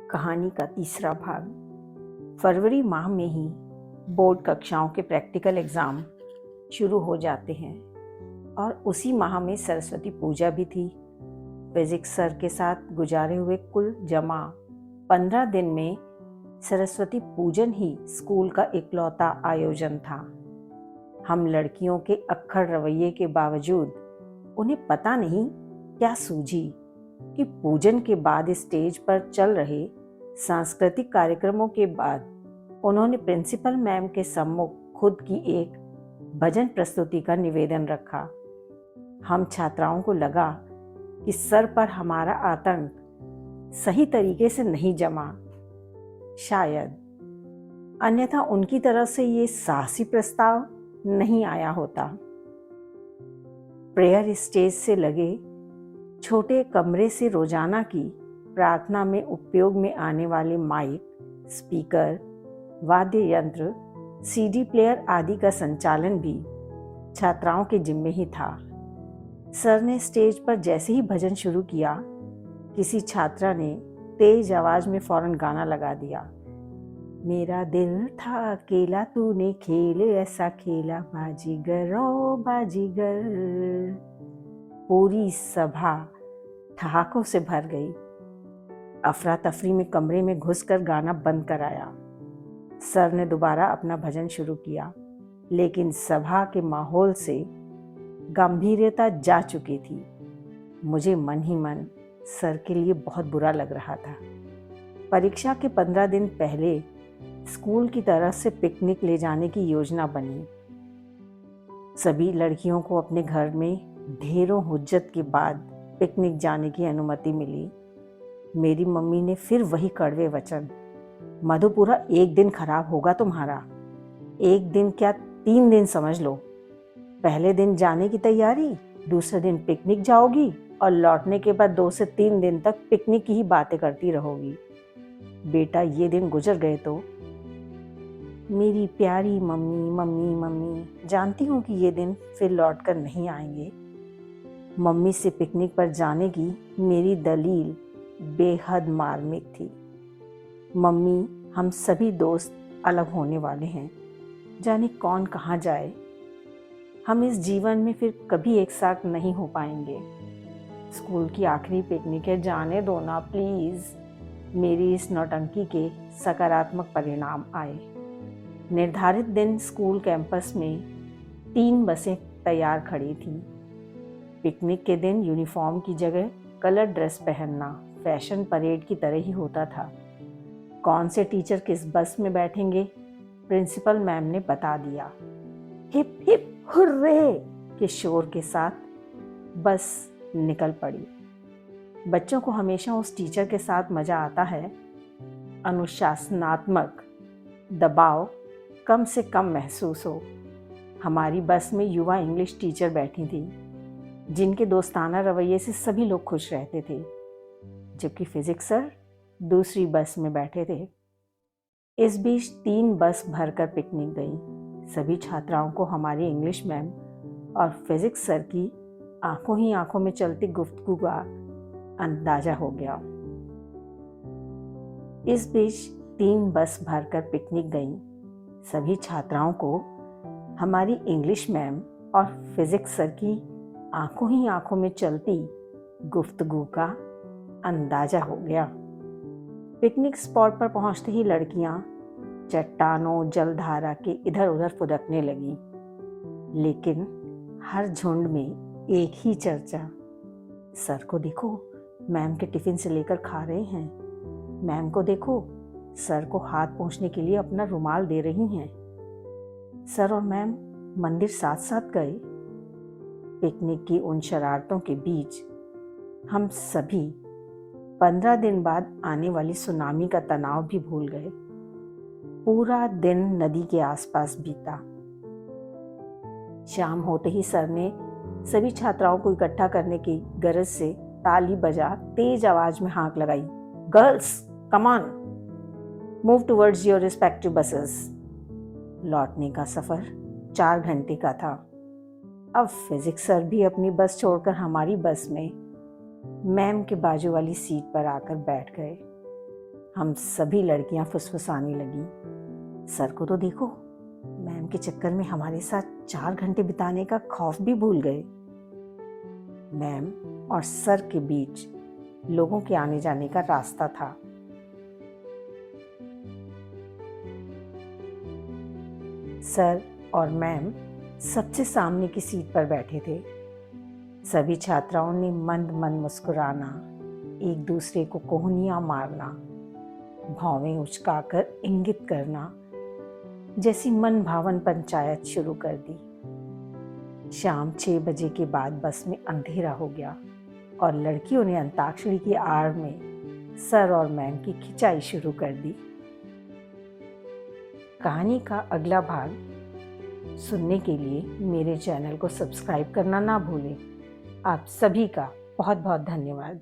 कहानी का तीसरा भाग। फरवरी माह में ही बोर्ड कक्षाओं के प्रैक्टिकल एग्ज़ाम शुरू हो जाते हैं और उसी माह में सरस्वती पूजा भी थी। फिजिक्स सर के साथ गुजारे हुए कुल जमा 15 दिन में सरस्वती पूजन ही स्कूल का इकलौता आयोजन था। हम लड़कियों के अक्खड़ रवैये के बावजूद उन्हें पता नहीं क्या सूझी कि पूजन के बाद स्टेज पर चल रहे सांस्कृतिक कार्यक्रमों के बाद उन्होंने प्रिंसिपल मैम के सम्मुख खुद की एक भजन प्रस्तुति का निवेदन रखा। हम छात्राओं को लगा कि सर पर हमारा आतंक सही तरीके से नहीं जमा, शायद, अन्यथा उनकी तरफ से ये साहसी प्रस्ताव नहीं आया होता। प्रेयर स्टेज से लगे छोटे कमरे से रोजाना की प्रार्थना में उपयोग में आने वाले माइक, स्पीकर, वाद्य यंत्र, सीडी प्लेयर आदि का संचालन भी छात्राओं के जिम्मे ही था। सर ने स्टेज पर जैसे ही भजन शुरू किया, किसी छात्रा ने तेज आवाज में फौरन गाना लगा दिया। मेरा दिल था अकेला, तूने खेल ऐसा खेला, बाजीगर ओ बाजीगर। पूरी सभा ठहाकों से भर गई। अफरा तफरी में कमरे में घुसकर गाना बंद कराया। सर ने दोबारा अपना भजन शुरू किया, लेकिन सभा के माहौल से गंभीरता जा चुकी थी। मुझे मन ही मन सर के लिए बहुत बुरा लग रहा था। परीक्षा के 15 दिन पहले स्कूल की तरफ से पिकनिक ले जाने की योजना बनी। सभी लड़कियों को अपने घर में ढेरों हुज्जत के बाद पिकनिक जाने की अनुमति मिली। मेरी मम्मी ने फिर वही कड़वे वचन, मधु पूरा एक दिन खराब होगा तुम्हारा। एक दिन क्या 3 दिन समझ लो। पहले दिन जाने की तैयारी, दूसरे दिन पिकनिक जाओगी और लौटने के बाद 2 से 3 दिन तक पिकनिक की ही बातें करती रहोगी। बेटा ये दिन गुजर गए तो। मेरी प्यारी मम्मी मम्मी मम्मी, जानती हूँ कि ये दिन फिर लौट कर नहीं आएंगे। मम्मी से पिकनिक पर जाने की मेरी दलील बेहद मार्मिक थी। मम्मी, हम सभी दोस्त अलग होने वाले हैं, जाने कौन कहाँ जाए। हम इस जीवन में फिर कभी एक साथ नहीं हो पाएंगे। स्कूल की आखिरी पिकनिक है, जाने दो ना प्लीज़। मेरी इस नौटंकी के सकारात्मक परिणाम आए। निर्धारित दिन स्कूल कैंपस में 3 बसें तैयार खड़ी थीं। पिकनिक के दिन यूनिफॉर्म की जगह कलर ड्रेस पहनना फैशन परेड की तरह ही होता था। कौन से टीचर किस बस में बैठेंगे, प्रिंसिपल मैम ने बता दिया। हिप हिप हुर्रे के शोर के साथ बस निकल पड़ी। बच्चों को हमेशा उस टीचर के साथ मजा आता है। अनुशासनात्मक दबाव कम से कम महसूस हो। हमारी बस में युवा इंग्लिश टीचर बैठी थी, जिनके दोस्ताना रवैये से सभी लोग खुश रहते थे, जबकि फिजिक्स सर दूसरी बस में बैठे थे। इस बीच 3 बस भरकर पिकनिक गई। सभी छात्राओं को हमारी इंग्लिश मैम और फिजिक्स सर की आंखों ही आंखों में चलती गुफ्तगू का अंदाजा हो गया। इस बीच 3 बस भरकर पिकनिक गई। सभी छात्राओं को हमारी इंग्लिश मैम और फिजिक्स सर की आंखों ही आंखों में चलती गुफ्तगू का अंदाजा हो गया। पिकनिक स्पॉट पर पहुंचते ही लड़कियां चट्टानों जलधारा के इधर उधर फुदकने लगीं, लेकिन हर झुंड में एक ही चर्चा, सर को देखो, मैम के टिफिन से लेकर खा रहे हैं। मैम को देखो, सर को हाथ पोंछने के लिए अपना रुमाल दे रही हैं। सर और मैम मंदिर साथ साथ गए। पिकनिक की उन शरारतों के बीच हम सभी 15 दिन बाद आने वाली सुनामी का तनाव भी भूल गए। पूरा दिन नदी के आसपास बीता। शाम होते ही सर ने सभी छात्राओं को इकट्ठा करने की गरज से ताली बजा तेज आवाज में हाक लगाई, girls come on, move towards your respective buses. लौटने का सफर 4 घंटे का था। अब फिजिक्स सर भी अपनी बस छोड़कर हमारी बस में मैम के बाजू वाली सीट पर आकर बैठ गए। हम सभी लड़कियां फुसफुसाने लगी, सर को तो देखो, मैम के चक्कर में हमारे साथ 4 घंटे बिताने का खौफ भी भूल गए। मैम और सर के बीच लोगों के आने जाने का रास्ता था। सर और मैम सबसे सामने की सीट पर बैठे थे। सभी छात्राओं ने मंद मंद मुस्कुराना, एक दूसरे को कोहनियां मारना, भौवें उचकाकर इंगित करना जैसी मन भावन पंचायत शुरू कर दी। शाम 6 बजे के बाद बस में अंधेरा हो गया और लड़कियों ने अंताक्षरी की आड़ में सर और मैम की खिंचाई शुरू कर दी। कहानी का अगला भाग सुनने के लिए मेरे चैनल को सब्सक्राइब करना ना भूलें। आप सभी का बहुत बहुत धन्यवाद।